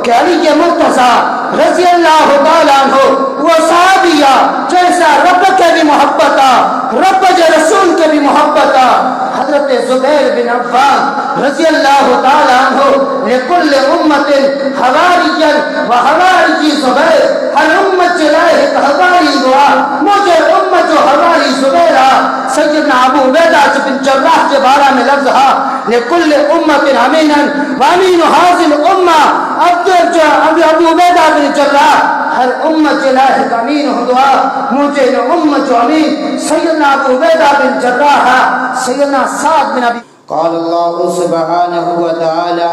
कि अली के मुर्तज़ा रज़ी अल्लाह तआला अन्हु वो सहाबिया जैसा रब के भी मोहब्बत रब के रसूल के भी मोहब्बत हजरत ज़ुबैर बिन अव्वाम रज़ी अल्लाह तआला अन्हु लिकुल्ल उम्मतिन हवारियन व हवारी ज़ुबैर, हर उम्मत के लिए एक हवारी दुआ, मुझे उम्मत जो हवारी ज़ुबैर सैयदना अबू उबैदा बिन जर्राह के बारे में लफ्ज़ है लिकुल्ल उम्मतिन अमीनन व अमीन हाज़िल उम्मा, अबू उबैदा बिन जर्राह हर उम्मत के लिए एक अमीन हुआ, मुझे उम्मत जो अमीन सैयदना अबू उबैदा बिन जर्राह सैयदना साद बिन अबी क़ाल अल्लाहु सुब्हानहु व तआला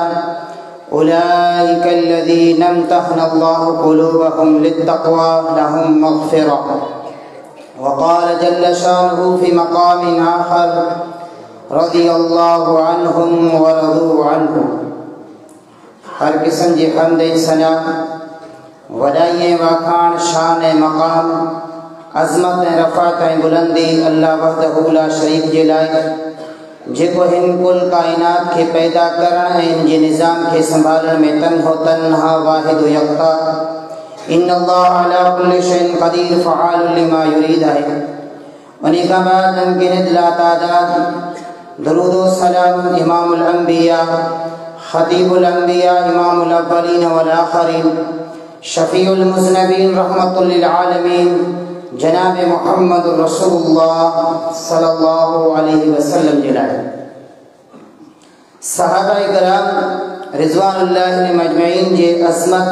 उलाइका अल्लज़ीना इम्तहना अल्लाहु क़ुलूबहुम लित्तक़वा लहुम मग़फ़िरह व क़ाल जल्ल शानुहु फ़ी मक़ामिन आख़र रज़ियल्लाहु अन्हुम व रज़ू अन्हु। हर किस्म जी हम्द सना वॾाई वाखाण शान मक़ाम अज़मत रफ़ात बुलंदी अल्लाह वहदहु ला शरीक जे लाइ जेको हिन कुल काइनात के पैदा करण इन जे निज़ाम के संभालण में तन्हो तन्हा वाहिद यक्ता इन्नल्लाह अला कुल्लि शैइन क़दीर फ़आलु लिमा युरीद है। उन्हीं का बाद अनगिनत लातादाद दरूद व सलाम इमामुल अंबिया खतीबुल अंबिया इमामुल अव्वलीन वल आखिरीन शफीउल मुज़नबीन रहमतुल लिल आलमीन जनाब मोहम्मद रसूलुल्लाह सल्लल्लाहु अलैहि वसल्लम जिलाए सहाबाए किराम रिज़वानुल्लाहि मजमईन जे अज़मत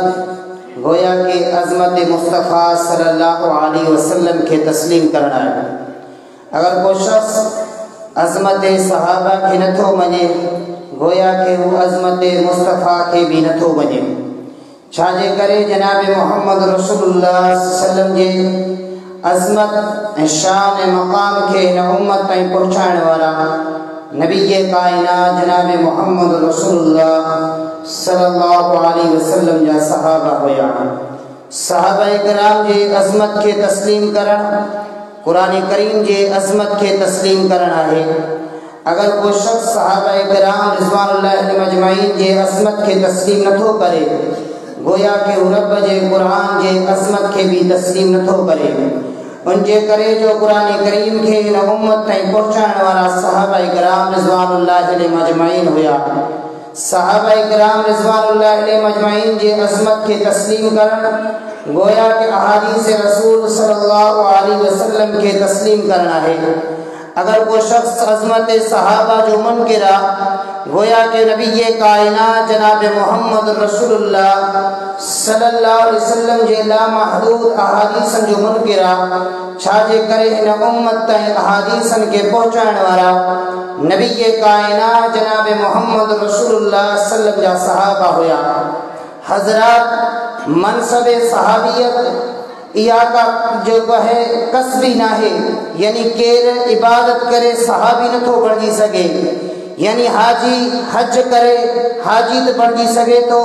गोया के अज़मत मुस्तफ़ा सल्लल्लाहु अलैहि वसल्लम के तस्लीम करना है। अगर कोई शख्स अज़मत सहाबा के नथो मञे गोया के वो अज़मत मुस्तफ़ा के भी नथो मञे। छाजे करे जनाब मोहम्मद रसूलुल्लाह सल्लल्लाहु अलैहि वसल्लम जे अज़मत शान मक़ाम के न उम्मत ताईं पहुँचाने वाला नबी कायनात जनाब मोहम्मद रसूलुल्लाह सल्लल्लाहु अलैहि वसल्लम जा सहाबा हुआ। सहाबाए किराम जे अज़मत के तस्लीम करण कुरान करीम जे अज़मत के तस्लीम करण है। अगर कोई शख्स सहाबाए किराम रिज़वानुल्लाहि मजमईन जे अज़मत के तस्लीम नथो करे गोया के रब जे कुरान जे अज़मत के भी तस्लीम नथो करे। उनजे करे जो कुरान करीम के न उम्मत ताईं पहुँचाने वाला सहाबाए किराम रिज़वानुल्लाहि मजमईन हुआ। सहाबाए किराम रिज़वानुल्लाहि मजमईन जे अज़मत के तस्लीम करण गोया के अहादीस रसूल सल्लल्लाहु अलैहि वसल्लम के तस्लीम करना है। अगर कोई शख्स अज़मत सहाबा जो मुनकिरा गोया के नबी कायनात जनाब मोहम्मद रसूलुल्लाह सल्लल्लाहु अलैहि वसल्लम जे लामहदूद अहादीसन जो मुनकिरा छाजे करे इन उम्मत ताईं अहादीसन के पहुँचाने वाला नबी कायनात जनाब मोहम्मद रसूलुल्लाह सल्लल्लाहु अलैहि वसल्लम जा सहाबा हुआ। हज़रात मनसब सहाबियत या का जो है कसबी ना है, यानी केर इबादत करे सहाबी न तो बढ़ी सके, यानी हाजी हज करे हाजी तो बढ़ी सके तो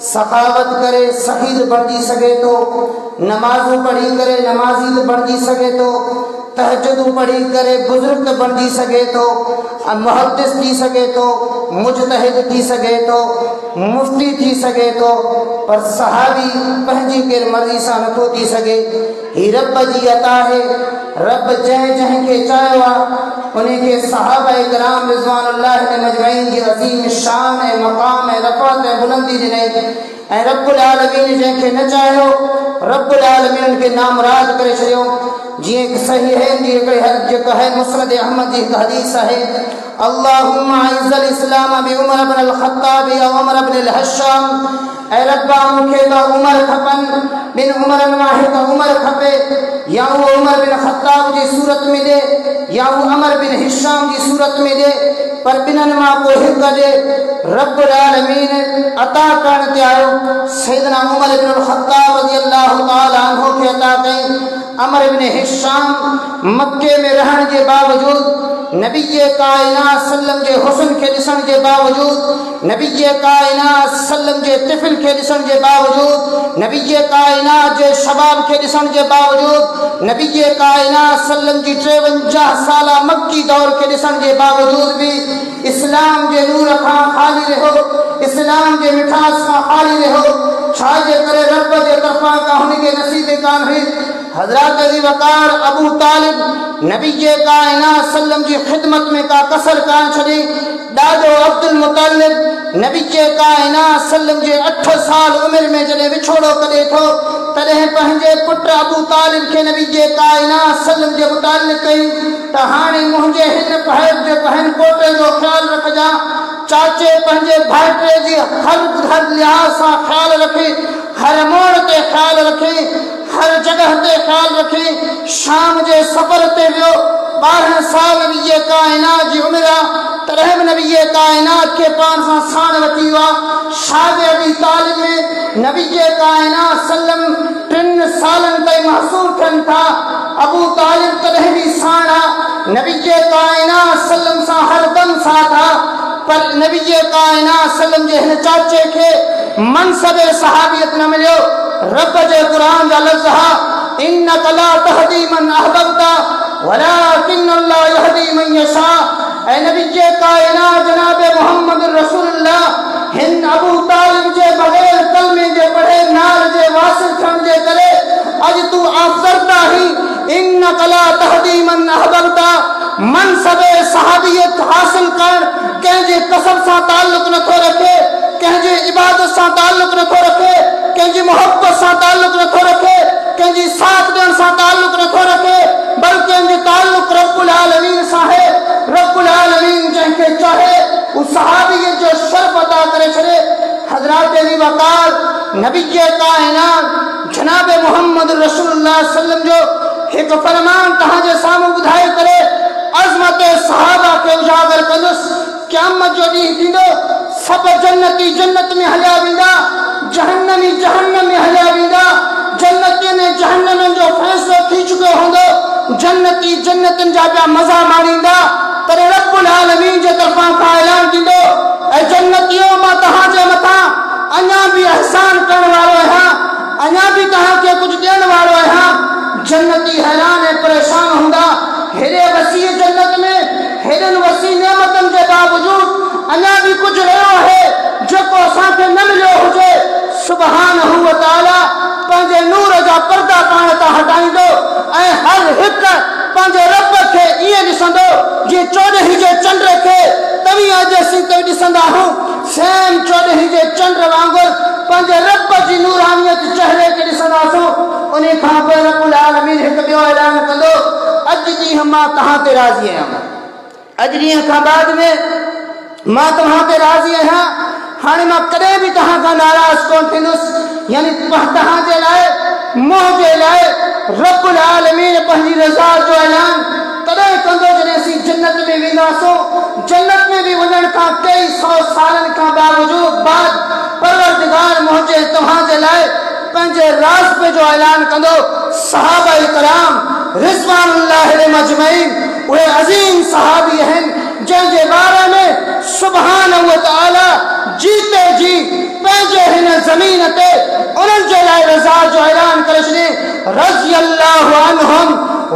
सखावत करे शहीद बढ़ी सके तो नमाज पढ़ी करे नमाजी तो बढ़ी सके तो तहज्जुद पढ़ी करे बुजुर्ग तो बढ़ी सके तो मुहद्दिस थी सके तो मुजतहिद थी सके तो मुफ्ती थी सके तो पर सहाबी पंहिंजी केर मर्ज़ी सां नथो थी सके। ही रब जी अता है। रब जंहिं के चायो आहे उन्हें के सहाबाए किराम रिज़वानुल्लाहि मजमईन जी अज़ीम शान ऐं मक़ाम ऐं रफ़अत ऐं बुलंदी ॾिनई ऐं रब्बुल आलमीन जंहिंखे न चाहियो रब्बुल आलमीन के नामराद करे छॾियो। जीअं सही है जेको है मुस्नद अहमद जी हदीस है अल्लाहुम्मा इज़्ज़ल इस्लाम बि उमर इब्न अल ख़त्ताब या उमर इब्न अल हश्शाम। ऐ रब्बा मूंखे त उमर खपनि बिन उमरनि मां हिकु उमर खपे या वो उमर बिन ख़त्ताब जी सूरत में दे या वो उमर बिन हिश्शाम जी सूरत में दे पर बिन्हनि मां को हिकु दे। रब्बुल आलमीन अता करण ते आयो सैयदना उमर इब्न अल ख़त्ताब रज़ियल्लाहु तआला अन्हु खे अता कई। उमर इब्न हिश्शाम मक्के में रहण के बावजूद नबी कायनात सल्लम जे हुस्न के ॾिसण के बावजूद नबी कायनात सल्लम जे तिफ़िल के ॾिसण के बावजूद नबी कायनात जे शबाब के ॾिसण के बावजूद नबी कायनात सल्लम जी 53 साला मक्की दौर के ॾिसण के बावजूद भी इस्लाम के नूर खां खाली रहो इस्लाम के मिठास खां खाली रहो के कान है हजरत अली वकार अबू तालिब नबी जे कायनात सल्लम जी खिदमत में का कसर कान छड़े दादो अब्दुल मुतल्लिब नबी जे कायनात सल्लम जे 8 साल उम्र में जने विछोड़ो करे थो तदे पंहिंजे पुट अबू तालिब के नबी जे कायनात सल्लम जे मुतालिक कई त हाणे मुंहिंजे हिन भाइब जे बहन कोटे जो ख्याल रखजा चाचे पंहिंजे भाइटे जी हर लिहाज सां ख्याल रखे हर मोड़ ते ख्याल रखे हर जगह ते ख्याल रखे शाम जे सफर ते वियो 12 साल नबी कायनात जी उम्र तरह नबी कायनात के पान सां साण वठी हुआ शादी अबी तालिब में नबी कायनात सल्लम 3 सालन ताईं महसूर थियनि था अबू तालिब तॾहिं बि साण नबी कायनात सल्लम सां हरदम साथ पर नबी कायनात सल्लम जे हिन चाचे के मनसब सहाबियत न मिलियो रब जे कुरान जा लफ्ज़ हा इन्नका ला तहदी मन अहबब्ता वलाकिन अल्लाह यहदी मन यशा ऐ नबी कायनात जनाब मोहम्मद रसूलुल्लाह हिन अबू तालिब जे बगैर कलमे जे पढ़े नाल जे वासिल थियण जे करे अज तू अफसरता ही इन्नका ला तहदी मन अहबब्ता मनसब सहाबियत हासिल कर कंहिंजे कसब सां ताल्लुक नथो रखे कंहिंजे इबादत सां ताल्लुक नथो रखे कंहिंजी मोहब्बत सां ताल्लुक नथो रखे कंहिंजी साथ ॾियण सां ताल्लुक नथो रखे बल्कि कंहिंजे ताल्लुक रब्बुल आलमीन सां है रब्बुल आलमीन जंहिंखे चाहे उस सहाबियत जो शर्फ अदा करे छॾे हज़रत अली वकार नबी कायनात जनाब मोहम्मद रसूलुल्लाह सल्लम जो हिकु फरमान तव्हांजे साम्हूं ॿुधाए करे अज़मत सहाबा के उजागर कंदुसि क़यामत जो ॾींहुं थींदो सब जन्नती जन्नत में हलिया वेंदा जहन्नमी जहन्नम में हलिया वेंदा जन्नतियुनि ने जहन्नम जो फैसलो थी चुको हूंदो जन्नती जन्नतन जा पिया मज़ा माणींदा पर रब्बुल आलमीन जे तरफां खां ऐलान थींदो ऐं जन्नतियो मां तव्हांजे मथां अञा बि एहसान करण वारो आहियां अञा बि तव्हांखे कुझु ॾियण वारो आहियां जन्नती हैरान ऐं परेशान हूंदा हेॾे वसी जन्नत में हेॾनि वसी नेमतनि जे बावजूद अञा बि कुझु रहियो आहे जेको असांखे न मिलियो हुजे सुबहानहू व तआला पंहिंजे नूर जा पर्दा पाण तां हटाईंदो ऐं हर हिकु पंहिंजे रब खे ईअं ॾिसंदो जीअं 14 जे चंड खे तव्हीं अॼु असीं कई ॾिसंदा आहियूं सेम 14 जे चंड वांगुरु पंहिंजे रब जी नूरानियत चेहरे खे ॾिसंदासीं उन खां पोइ रब्बुल आलमीन हिकु ॿियो ऐलान कंदो अॼु ॾींहुं मां तव्हां ते राज़ी आहियां अॼु ॾींहं खां बाद में मां तव्हां ते राज़ी आहियां हाणे मां कॾहिं बि तव्हां खां नाराज़ कोन थींदुसि यानी तव्हांजे लाइ मुंहिंजे लाइ रब्बुल आलमीन पंहिंजी रज़ा जो ऐलान तॾहिं कंदो जॾहिं असीं जन्नत में वेंदासीं जन्नत में बि वञण खां कई 100 सालनि खां बावजूद बाद परवरदिगार मुंहिंजे तव्हांजे लाइ पंहिंजे राज़ जो ऐलान कंदो सहाबा कराम रिज़वानुल्लाह अलैहिम अजमईन उहे अज़ीम सहाबी आहिनि जंहिंजे बारे में सुबहानहू व तआला जीते जी पंहिंजे हिन ज़मीन ते उन्हनि जे लाइ रज़ा जो ऐलान करे छॾे रज़ियल्लाहु अन्हुम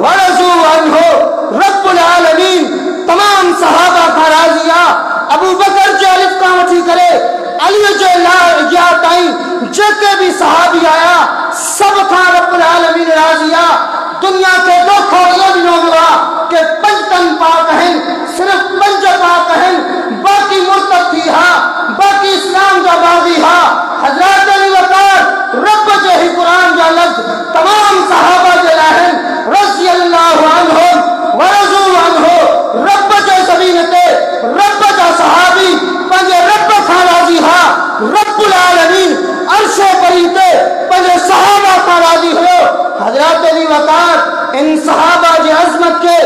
व रज़ू अन्हु रब्बुल आलमीन तमाम सहाबा खां राज़ी आहे अबू बकर जे अलिफ खां वठी करे अली जे या ताईं जेके भी सहाबी आया सब खां रब्बुल आलमीन राज़ी आहे दुनिया के दोखो इहो ॾिनो वियो आहे कि 5 तन पाक आहिनि सिर्फ़ 5 पाक आहिनि बाक़ी मुर्तद थी हा बाक़ी इस्लाम जा बाग़ी हा हज़रत अली वकार रब जे ही क़ुरान जा लफ़्ज़ तमाम सहाबा जे लाइ आहिनि रज़ियल्लाहु अन्हुम व रज़ू अन्हु रब जे ज़मीन ते रब जा सहाबी पंहिंजे रब खां राज़ी हा रब्बुल आलमीन अर्श परी ते पंहिंजे सहाबा खां राज़ी हुयो हज़रत अली वकार इन सहाबा जी अज़मत के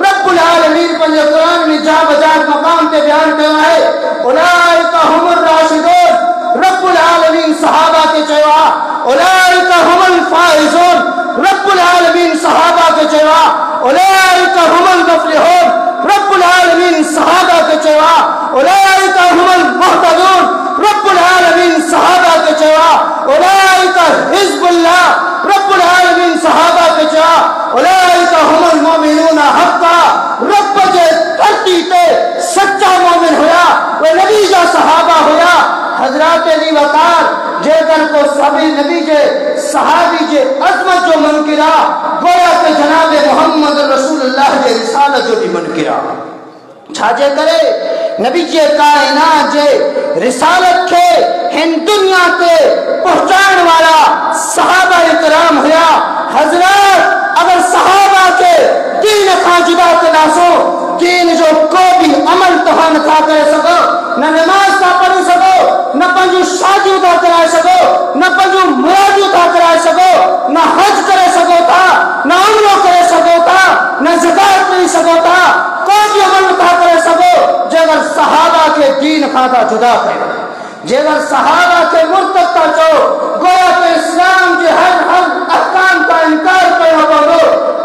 रब्बुल आलमीन पंहिंजे क़ुरान में जा बजात मक़ाम ते बयान कयो आहे उलाइका हुमुर राशिदून रब्बुल आलमीन सहाबा के चयो आहे उलाइका हुमुल फाइज़ून रब्बुल आलमीन सहाबा के चयो आहे उलाइका हुमुल मुफ़्लिहून रब्बुल आलमीन सहाबा के चयो आहे उलाइका हुमुल मुहतदून रब्बुल आलमीन सहाबा के चयो आहे उलाइका हिज़्बुल्लाह रब्बुल आलमीन सहाबा के चयो उलाइका हुमुल मुमिनून हक़्क़ा रब जे धरती ते सच्चा मोमिन हुया वे नबी जा सहाबा हुया हज़रत अली वकार जेकर को सभी नबी जे सहाबी जे अजमत जो मुनकिरा गोया के जनाब मोहम्मद रसूलुल्लाह जे रिसालत जो भी मुनकिरा छाजे करे नबी जे कायनात जे रिसालत के हिन दुनिया के पहुंचाने वाला सहाबा इकराम हुआ। हजरत अगर सहाबा के दीन का जुदा कदासो दीन जो को भी अमल तोहा न था करे सको न नमाज था पढ़ी सको न पंजू शादी था कराए सको न पंजू मुरादी था कराए सको न हज करे सको था न उम्र करे सको था न ज़कात नहीं सको था कोई भी अमल था करे सको जेगर सहाबा के दीन का था जुदा करे जेगर सहाबा के मुर्तद का चो गोया के इस्लाम के हर अहकाम का इनकार करो बोलो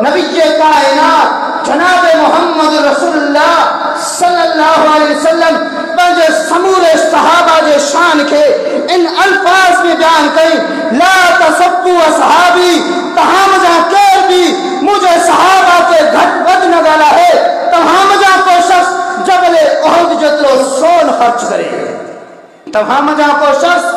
नबी के कायनात जनाब मोहम्मद रसूलुल्लाह सल्लल्लाहु अलैहि वसल्लम पंजे समूरे सहाबा जे शान के इन अल्फाज में बयान कई ला तसब्बु असहाबी तहाम जा के भी मुझे सहाबा के घट बद न गाला है तहाम जा को शख्स जबले उहद जतरो सोन खर्च करे तहाम जा को शख्स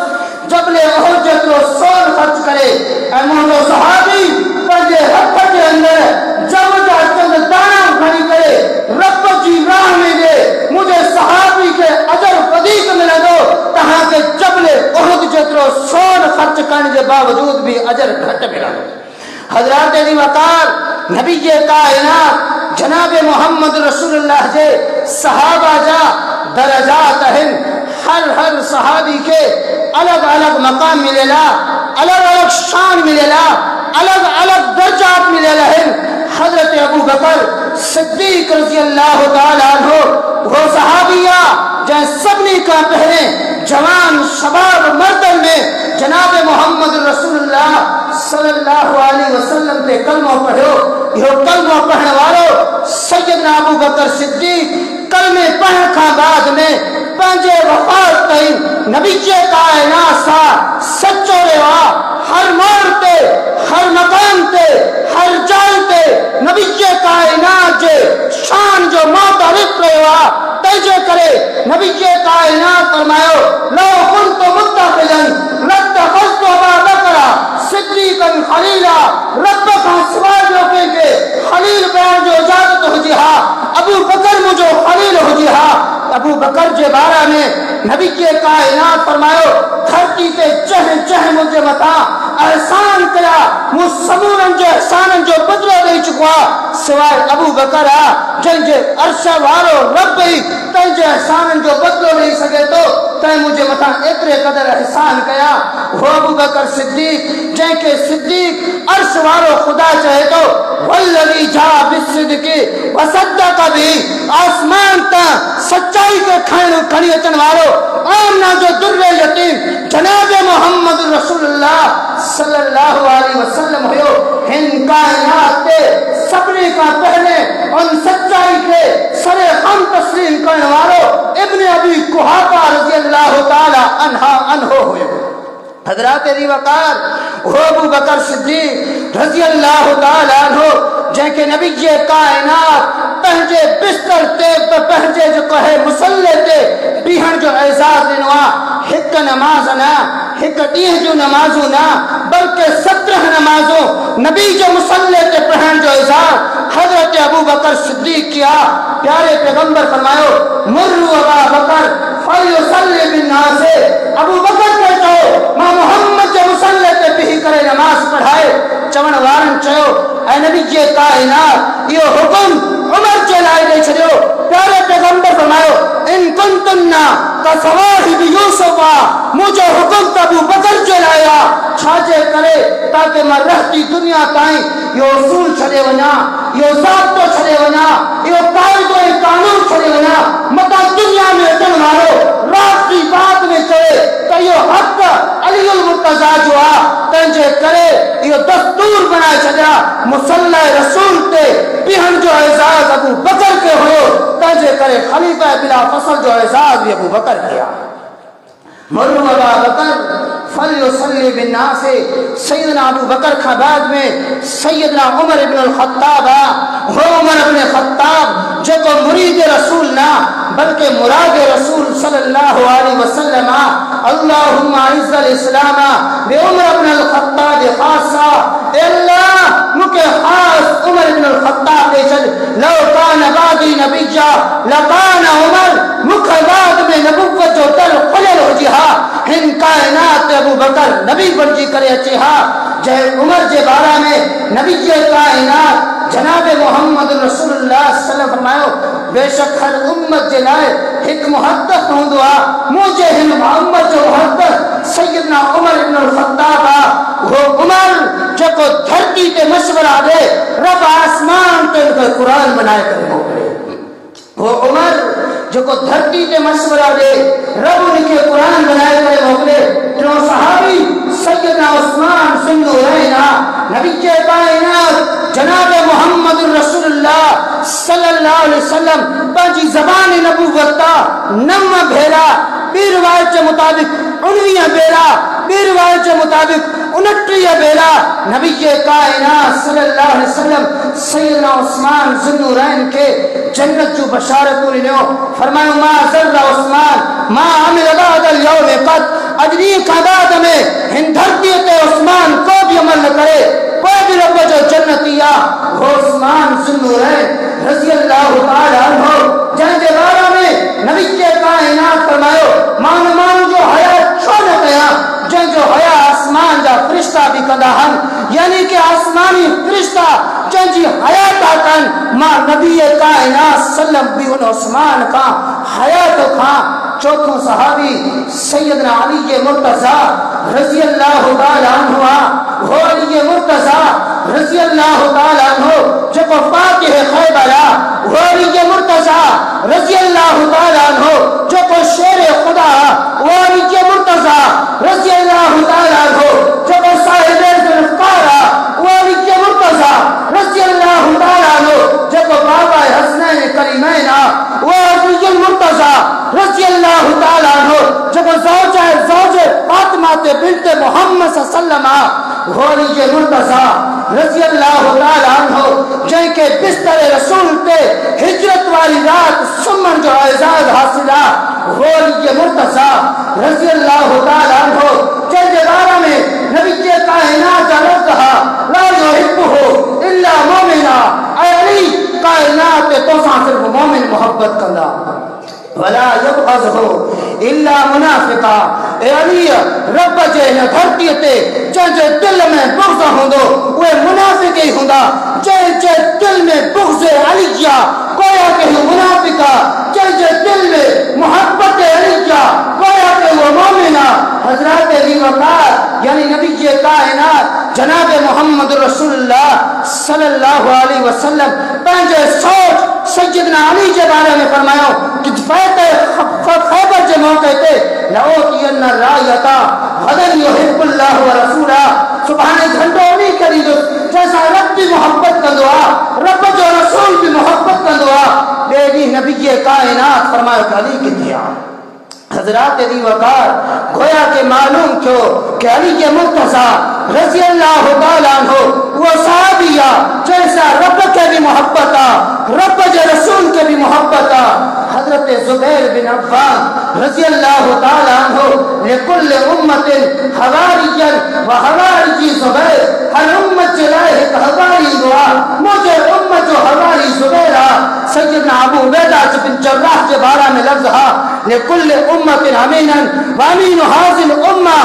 जबले उहद जतरो सोन खर्च करे ए मोहम्मद सहाबी पंजे हक के अंदर जब जा चंद दाना खड़ी करे रब की राह में दे मुझे सहाबी के अजर वधीक मिले दो तहां के जबले उहद जतरो सोन खर्च करने के बावजूद भी अजर घट मिला हजरत अली वकार नबी के कायनात जनाब मोहम्मद रसूलुल्लाह जे सहाबा जा दरजात हैं हर सहाबी के अलग अलग मकाम मिलेला अलग अलग शान मिलेला अलग अलग दर्जात मिलेला है। हजरत अबू बकर सिद्दीक रज़ी अल्लाह तआला अन्हु वो सहाबिया जै सबनी का पहले जवान शबाब मर्दन में जनाब मोहम्मद रसूलुल्लाह सल्लल्लाहु अलैहि वसल्लम पे कलमा पढ़ो यो कलमा पढ़ने वालों सैयदना अबू बकर सिद्दीक कलमे पढ़ने का बाद में पंजे वफात तई नबी के कायनात सा सच्चो रेवा हर मोड़ ते हर मकान ते हर जाल ते नबी के कायनात जे शान जो मोतरिफ रेवा तेजे करे नबी के कायनात फरमायो लो कुंतु मुत्तखिलन लत्तखस्तु अबा बकर सिद्दीकन खलीला रब का सिवा जो के खलील बयान जो इजाजत हो जिहा अबू बकर मुझे खलील हो जिहा अबू बकर जे बारा में नबी के कायनात फरमायो धरती पे चह चह मुझे मता एहसान करा मुझ समूरन जो एहसान जो बदलो दे चुका सिवाय अबू बकर जंजे अरश वालो रब ही तंजे एहसान जो बदलो नहीं सके तो तय मुझे मता इतने कदर एहसान कया वो अबू बकर सिद्दीक जंके सिद्दीक अर्श वालो खुदा चाहे तो वल्लज़ी जा बिस्सिद्क़ि वसद्दक़ भी आसमान ता सच्चाई के खणी अचन वालो आमना जो दुर्रे यतीम जनाब मोहम्मद रसूलुल्लाह सल्लल्लाहु अलैहि वसल्लम हुयो हिन कायनात पे सबने का पहले उन सच्चाई के सरे हम तस्लीम करने वालों इब्ने अबी कुहाफा रज़ी अल्लाह ताला अन्हो हुयो। हजरत अली वकार अबू बकर सिद्दीक रज़ी अल्लाह ताला अन्हो जैके नबी जे कायनात पहजे बिस्तर ते पहजे जो कहे मुसल्ले ते बिहन जो एजाज दिनवा हिक नमाज ना हिक डीह जो नमाजो ना बल्कि 17 नमाजों नबी जो मुसल्ले ते पहन जो एजाज हजरत अबू बकर सिद्दीक किया प्यारे पैगंबर फरमायो मुर्रु अबा बकर फलयुसल्ली बिन्नास अबू बकर कहता हो मां मोहम्मद जो मुसल्ले ते बिही करे नमाज पढ़ाए चवण वारन चयो ऐ नबी जे कायनात यो हुक्म उमर जे लाए दे छड़ियो प्यारे पैगंबर फरमायो इन कुंतुन्ना का सवाहिब यूसुफा मुझे हुक्म अबू बकर जे लाया छाजे करे ताकि मैं रहती दुनिया ताई यो उसूल छड़े वना यो ज़ाब्तो छड़े वना यो कायदो कानून छड़े वना मता दुनिया में अचन वालो रात की बात में चले तो यो हक अलीउल मुर्तजा जो तंजे करे यो दस्तूर बनाए छड़ा मुसल्ला रसूल ते बिहन जो एजाज अबू बकर के हो तंजे करे खलीफा बिला फसल जो एजाज भी अबू बकर किया मर्रु अबा बकर फलयुसल्ली बिन्नास सैयदना अबू बकर का बाद में सैयदना उमर इब्न अल खत्ताब हो उमर इब्न खत्ताब जो को मुरीद रसूल ना बल्कि मुराद रसूल सल्लल्लाहु अलैहि वसल्लम अल्लाहुम्मा इज़्ज़ल इस्लाम बि उमर इब्न अल-खत्ताब खासा, अल्लाह मुके खास उमर इब्न अल-खत्ताब दे चल, लौ कान बादी नबिय्या लकान उमर, मुके बाद में नबुव्वत जो दर खुलल हो जिहा, हिन कायनात अबू बकर नबी बन जी करे अचे हा। जय उमर जे बारा में नबी जे कायनात जनाब मोहम्मद रसूलुल्लाह सल्लल्लाहु अलैहि वसल्लम फरमायो, बेशक हर उम्मत जे लाए एक मुहद्दिस हुंदो आ, मुझे हिन उम्मत जो मुहद्दिस सैयदना उमर इब्न अल-खत्ताब आ। वो उमर जेको धरती ते मशवरा दे, रब आसमान ते कुरान बनाए करे मोकले। वो उमर जेको धरती ते मशवरा दे, रब उनके कुरान बनाए करे मोकले। जो सहाबी सैयदना उस्मान सिंधु रहना नबी के कायनात जनाब मोहम्मद रसूलुल्लाह सल्लल्लाहु अलैहि वसल्लम पंजी ज़बान नबुव्वत नम भेरा बी रिवायत के मुताबिक 19 भेरा, बी रिवायत के मुताबिक 29 भेरा नबी के कायनात सल्लल्लाहु अलैहि वसल्लम सैयदना उस्मान ज़ुन्नूरैन के जन्नत जो बशारत उन्हें फरमायो, मा ज़र्रा उस्मान मा अमिल बादल यौम क़द, अजनी कादात में हिन धरती ते उस्मान को भी अमल न करे, कोई भी रब जो जन्नतिया वो उस्मान ज़ुन्नूरैन रज़ी अल्लाह तआला अन्हु जंहिंजे बारे में नबी के कायनात फरमायो, मान जो हया छो न कया, जंहिंजो हया आसमान जा फरिश्ता भी कंदा हन, यानी कि आसमानी फरिश्ता जंहिंजी हयात कन, मां नबी कायनात सल्लम भी उन उस्मान का हयात खां। चौथों सहाबी सैयदना अली मुर्तज़ा रज़ी अल्लाह तआला अन्हु, वो अली मुर्तज़ा रज़ी अल्लाह तआला अन्हु जेको फातिह खैबर, वो अली मुर्तज़ा रज़ी अल्लाह तआला अन्हु जेको शेर खुदा, वो अली मुर्तज़ा रज़ी अल्लाह तआला अन्हु जेको साहिब ज़ुल्फ़ार, वो अली मुर्तज़ा रज़ी अल्लाह तआला अन्हु जेको बाबा हसनैन करीमैन, वो अली मुर्तज़ा रज़ी अल्लाह तआला अन्हु जेको ज़ौज फातिमा ते बिन्त मोहम्मद सल्लल्लाहु अलैहि वसल्लम, वो अली मुर्तज़ा रज़ी अल्लाह तआला अन्हु जंहिंखे बिस्तर रसूल ते हिजरत वाली रात सुमन जो एजाज़ हासिल आ, वो अली मुर्तज़ा रज़ी अल्लाह तआला अन्हु जंहिंजे बारे में नबी के कायनात जा लफ़्ज़ हा, ला युहिब्बुहु इल्ला मोमिना, ऐ अली कायनात ते तोसां सिर्फ मोमिन मोहब्बत कंदा, वला युबग़ज़हु इल्ला मुनाफ़िक़ा, ए अली रब जे हिन धरती ते जंहिंजे दिल में बुग़्ज़ हूंदो उहे मुनाफ़िक़ ई हूंदा, जंहिंजे दिल में बुग़्ज़ अली आ गोया के मुनाफ़िक़ा, जंहिंजे दिल में मोहब्बत अली आ गोया के वो मोमिन आ। हज़रत अली वक़ार यानी नबी के कायनात जनाब मोहम्मद रसूलुल्लाह सल्लल्लाहु अलैहि वसल्लम पंहिंजे सोच सैयदना अली के बारे में फरमायो कि खैबर के मौके पे लओतियन रायता गदन युहिब्बुल्लाह व रसूला, सुभाणे झंडो नहीं खरीदो जैसा रब भी मोहब्बत कंदो आ, रब जो रसूल भी मोहब्बत कंदो आ। बेदी नबी के कायनात फरमायो कि अली किथे आ। हज़रात अली वक़ार गोया के मालूम थियो कि अली के मुर्तज़ा रज़ी अल्लाह तआला अन्हु वो सहाबी आ जैसा रब के भी मोहब्बत आ, रब के रसूल के भी मोहब्बत आ। हज़रत ज़ुबैर बिन अव्वाम रज़ी अल्लाह तआला अन्हु लिकुल्लि उम्मतिन हवारियन व हवारिजी ज़ुबैर, हर उम्मत के लिए एक हवारी दुआ, मुझे उम्मत जो हवारी ज़ुबैर आ। सैयदना अबू उबैदा बिन जर्राह के बारे में लफ्ज़ हा, लिकुल्लि उम्मतिन अमीनन व अमीनु हाज़िल उम्मा,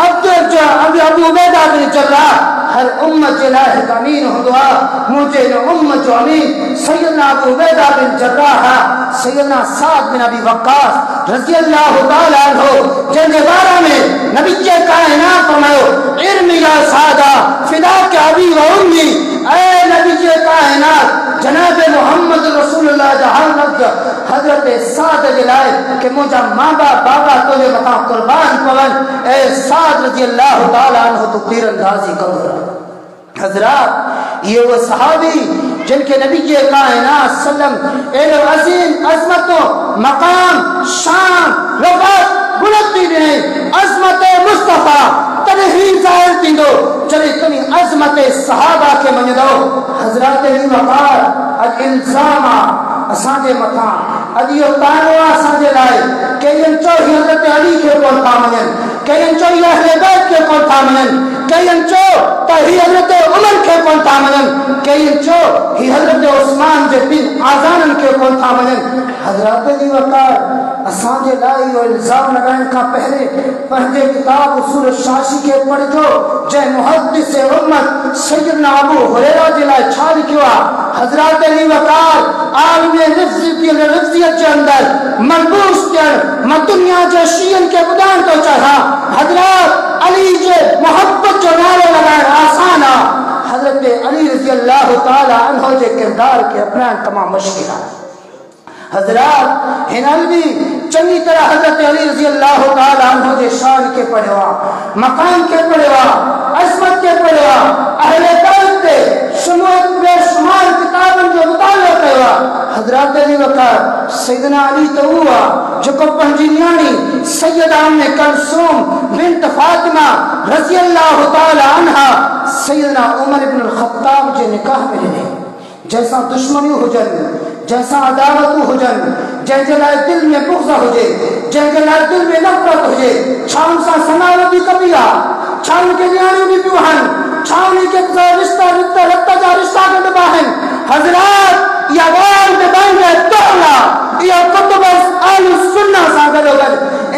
अबू उबैदा बिन जर्राह हर उम्मत के लिए एक अमीन हुंदो आ, मुझे उम्मत जो अमीन सैयदना अबू उबैदा बिन जर्राह, सैयदना साद बिन अबी वक्कास रज़ी अल्लाह तआला अन्हु जिनके बारे में नबी के कायनात फरमायो, इल्म या सादा फिदा के अबी व उम्मी, ऐ नबी के कायनात जनाब मोहम्मद रसूलुल्लाह जहां लफ्ज़ हज़रत साद के लाए कि मुझा माँ बाप बाबा तुझे मका कुर्बान पवन, ऐ साद रज़ी अल्लाह तआला अन्हु तो तीरंदाजी कंदो। हज़रात ये वो सहाबी जिनके नबी के कायनात सल्लम एलो अज़ीम अज़मतों मकाम शान रफ़त बुलंदी ने अज़मत मुस्तफ़ा तनही ज़ाहिर थींदो जॾहिं तव्हीं अज़मत सहाबा के मञंदो। हज़रात अली वक़ार अॼु इल्ज़ाम आहे असांजे मथां अदियो तानो असांजे लाइ कईं चो हज़रत अली खे कोन था मञनि, कईं चो अहले बैत खे कोन था मञनि, कईं चो त ही हज़रत उमर खे कोन था मञनि, कईं चो ही हज़रत उस्मान जे ॿिनि आज़ाननि खे कोन था मञनि। हज़रत जी वक़ार असांजे लाइ इहो इल्ज़ाम लॻाइण खां पहिरें पंहिंजे किताब उसूल शाशी खे पढ़जो, जंहिं मुहद्दिस उम्मत सैयदना अबू हुरैरा जे लाइ छा लिखियो आहे। हज़रत अली वक़ार आलम रिज़्क़ियत जे अंदरि मलबूस थियण मां दुनिया जे शीयनि खे ॿुधाइण थो चाहियां। हज़रत अली जे मोहब्बत जो नारो लॻाइण आसान आहे। हज़रत अली रज़ी अल्लाह ताला अन्हु जे किरदार खे अपनाइण तमामु मुश्किल आहे। हज़रत हिन अलवी चङी तरह हज़रत अली रज़ी अल्लाह ताला अन्हु जे शान खे पढ़ियो आहे, मकाम खे पढ़ियो आहे, अज़मत खे पढ़ियो आहे, अहले बैत ते बेशुमार किताबनि जो मुतालो कयो आहे। हज़रत अली वक़ार सैयदना अली त उहो आहे जेको पंहिंजी न्याणी सैयदा उम्मे कुलसूम बिन्त फातिमा रज़ी अल्लाह ताला अन्हा सैयदना उमर इब्न ख़त्ताब जे निकाह में ॾिने। जैसा दुश्मनियूं हुजनि, जैसा अदावतूं हुजनि, जंहिंजे लाइ दिलि में बुग़्ज़ हुजे, जंहिंजे लाइ दिलि में नफ़रत हुजे, छा उन सां सनाव बि कबी आहे, छा उनखे न्याणियूं बि पियूं आहिनि, छा उनखे रिश्ता रत जा रिश्ता गॾिबा आहिनि। हज़रत इहा ॻाल्हि में पंहिंजे तौला इहा कुतुब अहले सुन्नत सां गॾोगॾु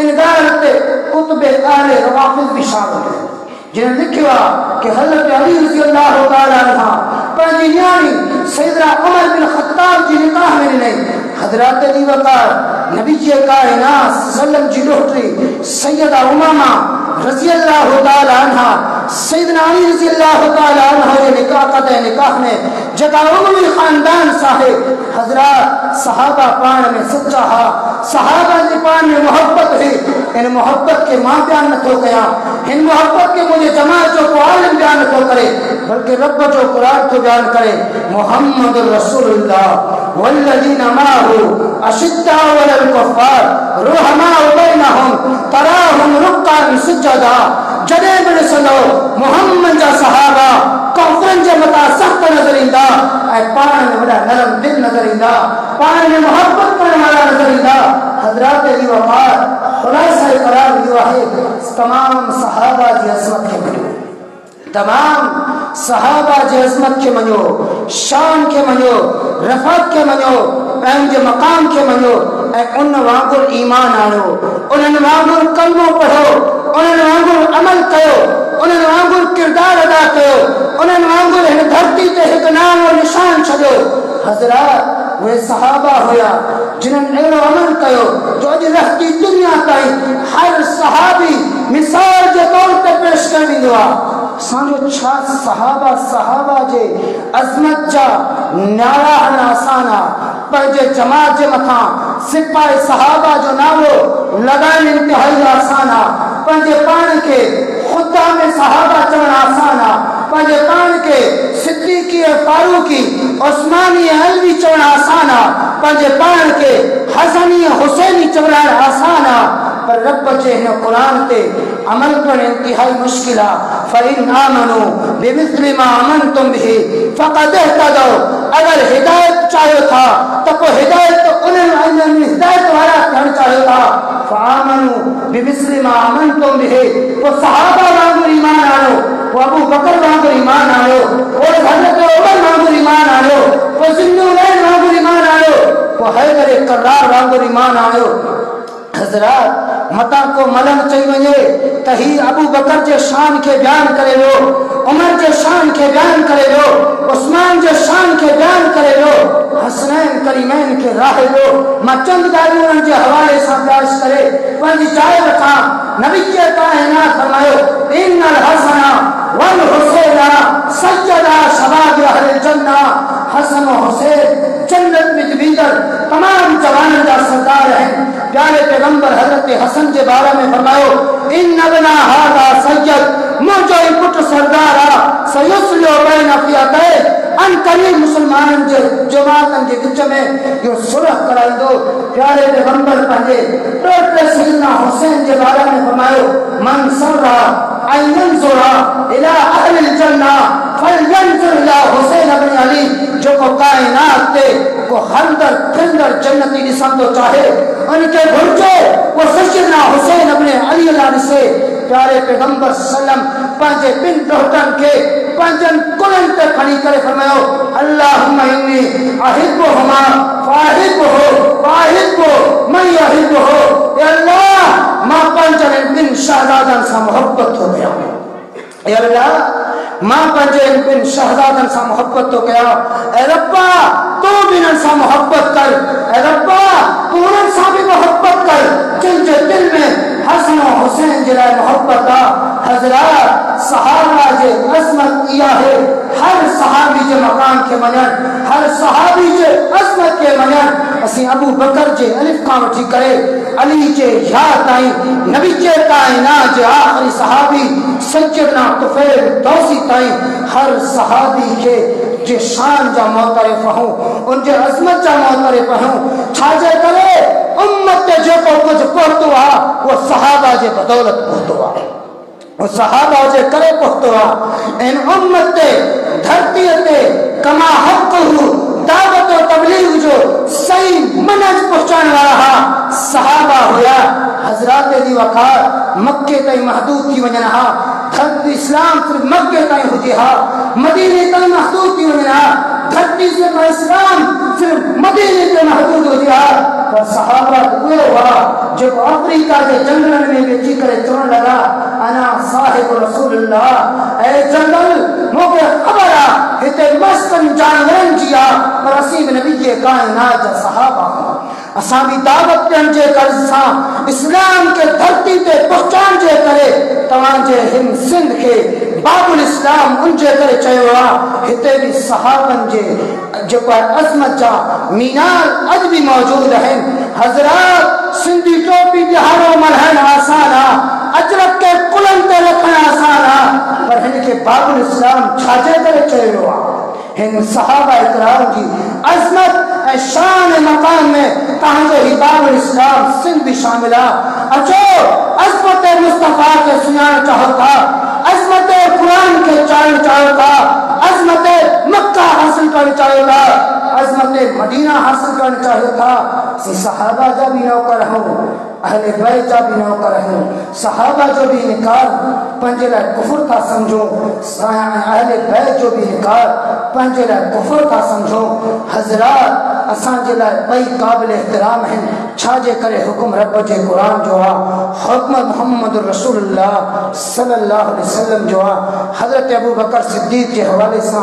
इन ॻाल्हि ते कुतुब अहले रवाफ़िज़ बि शामिल आहिनि, जिन लिखियो आहे कि हज़रत अली रज़ी अल्लाह ताला अन्हा पंहिंजी न्याणी सैयदना उमर बिन ख़त्ताब जी निकाह में ॾिनई। हज़रत अली वक़ार नबी जे काइनात सल्लम जी ॾोहिटी सैयदा उमामा रज़ी अल्लाह ताला अन्हा सैयदना अली रज़ी अल्लाह ताला अन्हा जे निकाह में जेका उमवी ख़ानदान साहिब हज़रत सहाबा पाण में सच्चा हा, सहाबा जी पाण में मोहब्बत हुई। इन मोहब्बत के मां बयान नथो कयां, हिन मोहब्बत के मुझे जमात जो को आलिम बयान नथो करे, बल्कि रब जो कुरान तो बयान करे। मुहम्मद रसूलुल्लाह वल्लज़ीना माहू अशिद्दाउ अलल कुफ़ार रुहमाउ बैनहुम तराहुम रुक्कान सुज्जदा। जॾहिं बि ॾिसंदो मुहम्मद जा सहाबा काफ़िरनि जे मथां सख़्त नज़र ईंदा ऐं पाण में वॾा नरम दिल नज़र ईंदा, पाण में मोहब्बत करण वारा नज़र ईंदा। हज़रत जी वफ़ात ख़ुलासा क़रार इहो आहे तमाम सहाबा जी अज़मत खे मञो, तमाम सहाबा जी अज़मत खे मञो, शान खे मञो, रफ़त खे मञो, पंहिंजे मक़ाम खे मञो ऐं उन वांगुरु ईमान आणो, उन्हनि वांगुरु कलमो पढ़ो, उन्हनि वांगुरु अमल कयो, उन्हनि वांगुरु किरदारु अदा कयो, उन्हनि वांगुरु हिन धरती ते हिकु नाम और निशान छॾियो। हज़रत उहे सहाबा हुया जिन्हनि अहिड़ो अमल कयो जो अॼु रहती दुनिया ताईं हर सहाबी मिसाल जे तौर ते पेश करे ॾींदो आहे। असांजो छा सहाबा जे अज़मत जा नारा हणण आसान आहे, पंहिंजे जमात जे मथां सिपाही सहाबा जो नालो लॻाइण इंतिहाई आसान आहे, पंहिंजे पाण खे ख़ुदा में सहाबा चवण आसान आहे, पंहिंजे पाण खे सिद्दीक़ी फारूकी उस्मानी अलवी चवण आसान आहे, पंहिंजे पाण खे हसनी हुसैनी चवण आसान आहे, पर रब जे हिन क़ुरान ते अमल करण इंतिहाई मुश्किल आहे। फ़इन आमनू बिमिस्लि मा आमनतुम बिही फ़क़द इहतदौ। अगर हिदायत चाहियो था तो को हिदायत उन्हनि हिदायत वारा थियण चाहियो था फ़आमनू बिमिस्लि मा आमनतुम बिही, तो सहाबा वांगुरु ईमान आणो, वो अबू बकर वांगुरु ईमान आणो, वो हज़रत उमर वांगुरु ईमान आणो, वो ज़िन्नुरैन वांगुरु ईमान आणो, वो हैदर कर्रार वांगुरु ईमान आणो। हज़रत मता को मलन चई वञे त ही अबू बकर जे शान के बयान करे वियो, उमर जे शान के बयान करे वियो, उस्मान जे शान के बयान करे वियो, हसनैन करीमैन के राहे वियो। मां चंद ॻाल्हियूं उन्हनि जे हवाले सां पेश करे पंहिंजी जाइ रखां। नबी जे काइनात फरमायो इन्नल हसना वल हुसैना सज्जदा शबाब अहल जन्ना। हसन और हुसैन जन्नत में दिवीदर तमाम जवानों का सरदार हैं। प्यारे पैगंबर हजरत हसन के बारे में फरमायो इन अबना हादा सैयद मुझे पुट सरदार सयुस्लो बैन फियतैन अन करीब मुसलमानन जे जमातन के विच में यो सुलह कराई दो। प्यारे पैगंबर पंहिंजे टोटे सैयदना हुसैन के बारे में फरमायो मन सररा अयन जुरा इला अहल जन्ना फलयंजुर इला हुसैन इब्न अली जो को कायनात ते को हंदर फिंदर जन्नती निसंदो चाहे उनके भुर्जे वो सैयदना हुसैन इब्न अली अल्लाह से प्यारे पैगंबर सल्लम पंजे बिन डॉक्टर के पंजन कुलन पे खड़ी करे फरमायो अल्लाहुम्मा इन्नी अहिब्बुहुमा फाहिब्बु मैं अहिब्बुहु या अल्लाह मां पंजन बिन शहजादन से मोहब्बत हो गया या अल्लाह मां पंजन बिन शहजादन से मोहब्बत हो गया ए रब्बा तू बिन से मोहब्बत कर ए रब्बा तू उनसे भी मोहब्बत कर जिनके दिल में हसन और हुसैन जरा मोहब्बत आ हजरत सहाबा जे अजमत किया है हर सहाबी जे मकान के मनन हर सहाबी जे अजमत के मनन असी अबू बकर जे अलिफ का उठी करे अली जे या ताई नबी जे कायनात जे आखिरी सहाबी सैयदना तुफैल दौसी ताई हर सहाबी के जे शान जा मोहतरफ हूं उन जे अजमत जा मोहतरफ हूं छाजे करे उम्मत ते जो कुछ पहुंचो आ वो सहाबा जे बदौलत पहुंचो आ वो सहाबा जे करे पहुंचो आ इन उम्मत ते धरती ते कमा हक हु दावत और तबलीग जो सही मनहज पहुंचाने वाला सहाबा हुआ हजरत दी वकार मक्के ताई महदूद की वजह हा धरती इस्लाम सिर्फ मक्के ताई हुई हा मदीने ताई महदूद की वजह हा धरती से इस्लाम सिर्फ मदीने के महदूद हुई हा पर सहाबा हुए हुआ जो अफ्रीका के जंगल में बेची करे चुन लगा अना साहिब रसूलुल्लाह ए जंगल मोके खबर आ इते मस्तन जानवरन जिया पर असीम नबी के कायनात जा सहाबा असा भी दावत ॾियण जे कर्ज सां इस्लाम के धरती ते पहुचान जे करे तव्हां जे हिंद सिंध के बाबुल इस्लाम उन जे करे चयो आहे हिते भी सहाबन जे जेको अजमत जा मीनार अज भी मौजूद आहिनि हजरत सिंधी टोपी बिहारो मल्हण आसान आहे अजरक के कुलन ते रखण आसान आहे पर हिन के बाबुल इस्लाम छाजे करे चयो आहे हिन सहाबा इकराम की अजमत ए शान मकाम में तहांजो हिबाबुल इस्लाम सिंध भी शामिल आहे अचो अजमत मुस्तफा के सुञाण चाहो था अजमत कुरान के चाहण चाहो था अजमत मक्का हासिल करण चाहो था अजमत मदीना हासिल करण चाहो था सी सहाबा जा भी नौकर हूं अहले बैत जा भी नौकर हूं सहाबा जो भी इनकार पंजे लाइ कुफर था समझो अहले बैत जो भी इनकार पंजे लाइ कुफर था समझो हजरत असां जे लाइ ॿई क़ाबिल एहतराम आहिनि छाजे करे हुकुम रब जे क़ुरान जो आहे हुकुम मोहम्मद रसूलुल्लाह सल्लल्लाहु अलैहि वसल्लम जो आहे हज़रत अबू बकर सिद्दीक़ जे हवाले सां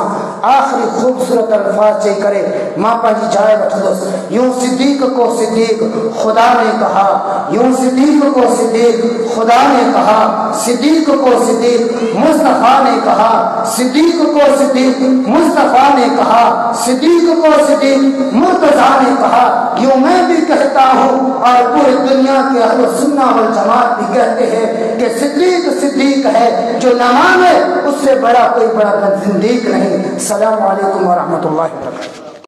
आखिरी खूबसूरत अल्फाज चई करे मां पंहिंजी जाइ वठंदुसि यूं सिद्दीक़ को सिद्दीक़ खुदा ने कहा यूं सिद्दीक़ को सिद्दीक़ खुदा ने कहा सिद्दीक़ को सिद्दीक़ मुस्तफा ने कहा सिद्दीक़ को सिद्दीक़ मुस्तफा ने कहा सिद्दीक़ को सिद्दीक़ मुर्तज़ा ने कहा यूं मैं भी कहता हूँ और पूरी दुनिया के अहले सुन्नत वल जमात भी कहते हैं कि सिद्दीक़ सिद्दीक़ है जो न माने उससे बड़ा कोई बड़ा जिंदीक नहीं। अस्सलामु अलैकुम व रहमतुल्लाहि व बरकातुहू।